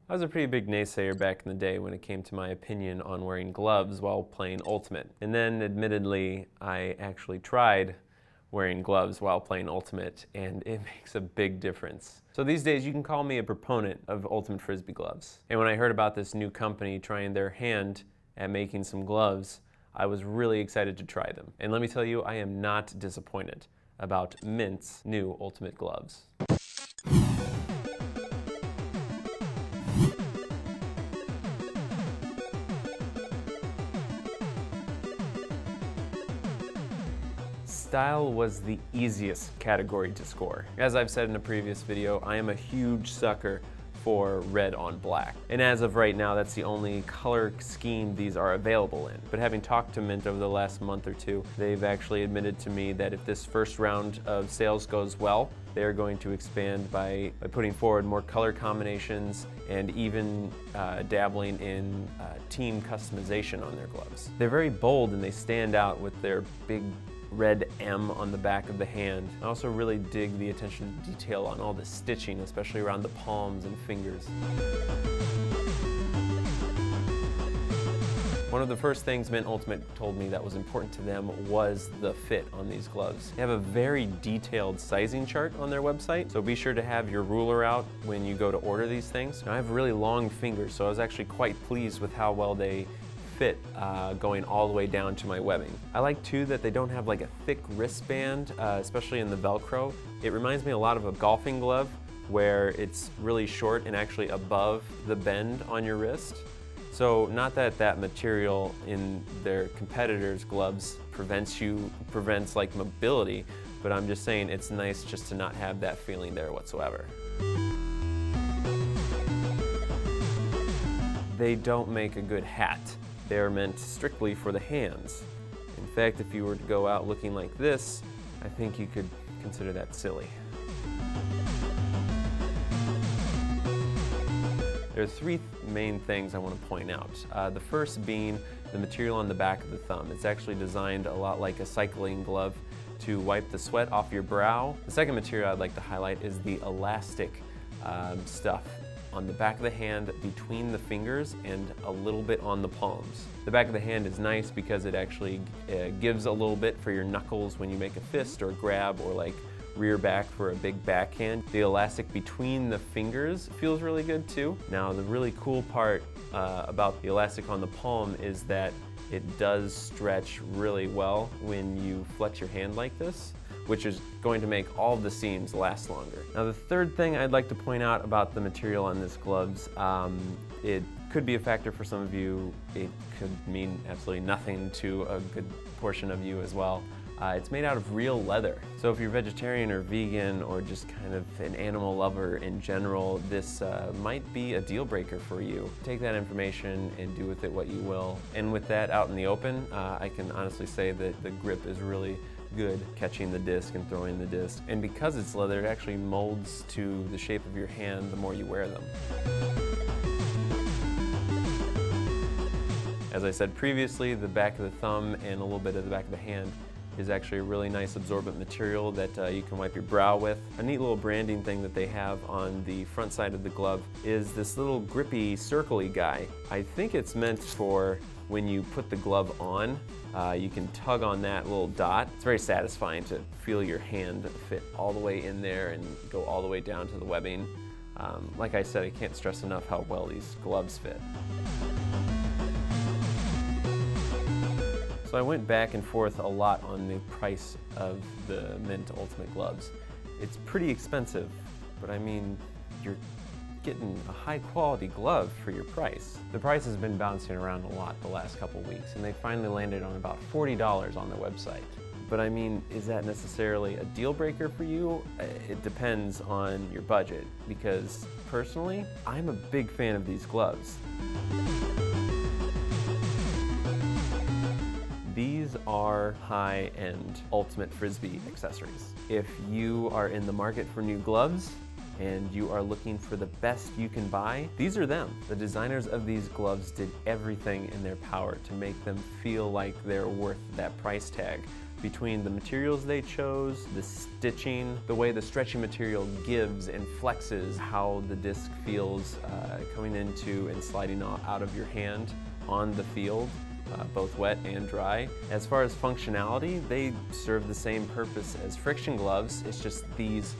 I was a pretty big naysayer back in the day when it came to my opinion on wearing gloves while playing Ultimate. And then, admittedly, I actually tried wearing gloves while playing Ultimate, and it makes a big difference. So these days you can call me a proponent of Ultimate Frisbee gloves. And when I heard about this new company trying their hand at making some gloves, I was really excited to try them. And let me tell you, I am not disappointed about Mint's new Ultimate gloves. Style was the easiest category to score. As I've said in a previous video, I am a huge sucker for red on black. And as of right now, that's the only color scheme these are available in. But having talked to Mint over the last month or two, they've actually admitted to me that if this first round of sales goes well, they are going to expand by putting forward more color combinations and even dabbling in team customization on their gloves. They're very bold and they stand out with their big red M on the back of the hand. I also really dig the attention to detail on all the stitching, especially around the palms and fingers. One of the first things Mint Ultimate told me that was important to them was the fit on these gloves. They have a very detailed sizing chart on their website, so be sure to have your ruler out when you go to order these things. Now, I have really long fingers, so I was actually quite pleased with how well they fit going all the way down to my webbing. I like too that they don't have like a thick wristband, especially in the Velcro. It reminds me a lot of a golfing glove where it's really short and actually above the bend on your wrist. So not that that material in their competitors' gloves prevents like mobility, but I'm just saying it's nice just to not have that feeling there whatsoever. They don't make a good hat. They are meant strictly for the hands. In fact, if you were to go out looking like this, I think you could consider that silly. There are three main things I want to point out. The first being the material on the back of the thumb. It's actually designed a lot like a cycling glove to wipe the sweat off your brow. The second material I'd like to highlight is the elastic stuff on the back of the hand between the fingers and a little bit on the palms. The back of the hand is nice because it actually gives a little bit for your knuckles when you make a fist or grab or like rear back for a big backhand. The elastic between the fingers feels really good too. Now the really cool part about the elastic on the palm is that it does stretch really well when you flex your hand like this, which is going to make all of the seams last longer. Now the third thing I'd like to point out about the material on this gloves, it could be a factor for some of you, it could mean absolutely nothing to a good portion of you as well. It's made out of real leather. So if you're vegetarian or vegan or just kind of an animal lover in general, this might be a deal breaker for you. Take that information and do with it what you will. And with that out in the open, I can honestly say that the grip is really good catching the disc and throwing the disc. And because it's leather, it actually molds to the shape of your hand the more you wear them. As I said previously, the back of the thumb and a little bit of the back of the hand is actually a really nice absorbent material that you can wipe your brow with. A neat little branding thing that they have on the front side of the glove is this little grippy, circle-y guy. I think it's meant for when you put the glove on, you can tug on that little dot. It's very satisfying to feel your hand fit all the way in there and go all the way down to the webbing. Like I said, I can't stress enough how well these gloves fit. So I went back and forth a lot on the price of the Mint Ultimate gloves. It's pretty expensive, but I mean, you're getting a high quality glove for your price. The price has been bouncing around a lot the last couple weeks, and they finally landed on about $40 on their website. But I mean, is that necessarily a deal breaker for you? It depends on your budget, because personally, I'm a big fan of these gloves. These are high-end Ultimate Frisbee accessories. If you are in the market for new gloves and you are looking for the best you can buy, these are them. The designers of these gloves did everything in their power to make them feel like they're worth that price tag between the materials they chose, the stitching, the way the stretchy material gives and flexes, how the disc feels coming into and sliding out of your hand on the field, both wet and dry. As far as functionality, they serve the same purpose as friction gloves. It's just these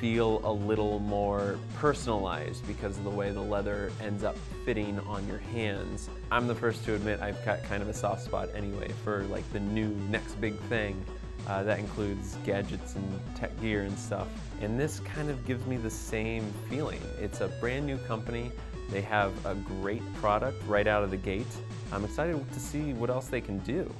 feel a little more personalized because of the way the leather ends up fitting on your hands. I'm the first to admit I've got kind of a soft spot anyway for like the new next big thing. That includes gadgets and tech gear and stuff. And this kind of gives me the same feeling. It's a brand new company. They have a great product right out of the gate. I'm excited to see what else they can do.